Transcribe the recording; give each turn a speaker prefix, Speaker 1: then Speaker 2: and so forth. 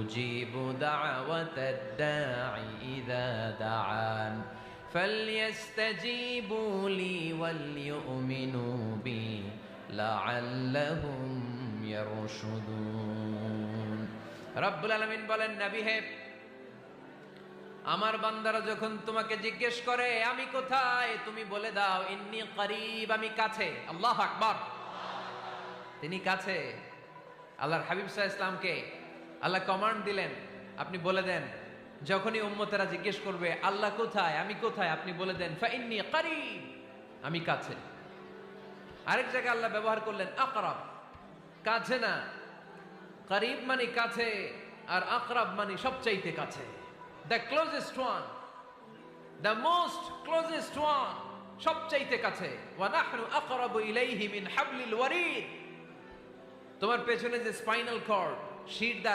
Speaker 1: উজিবু দাওয়াতাদ দাঈ ইযা দাআন ফালইস্তাজিবু লি ওয়াল ইউমিনু বি লাআল্লাহুম ইয়ারশুদুন। রব্বুল আলামিন বলেন, নবী হে, আমার বান্দারা যখন তোমাকে জিজ্ঞেস করে আমি কোথায়, তুমি বলে দাও ইন্নী করিব, আমি কাছে। আল্লাহু আকবার, তিনি কাছে। আল্লাহর হাবিব সাল্লাল্লাহু আলাইহি ওয়াসাল্লামকে আল্লাহ কমান্ড দিলেন, আপনি বলে দেন যখনই উম্মতেরা জিজ্ঞেস করবে আল্লাহ কোথায়, আমি কোথায়, আপনি বলে দেন ফা ইন্নী করিব, আমি কাছে। আরেক জায়গায় আল্লাহ ব্যবহার করলেন আকরাব, কাছে না। করিব মানে কাছে, আর আকরাব মানে সবচাইতে কাছে। The closest one, the most closest one, সবচাইতে কাছে। ওয়া নাহনু আকরাবু ইলাইহি মিন হাবলিল ওয়ারিদ। তোমার পেছনে যে স্পাইনাল কর্ড, শিরদাঁড়া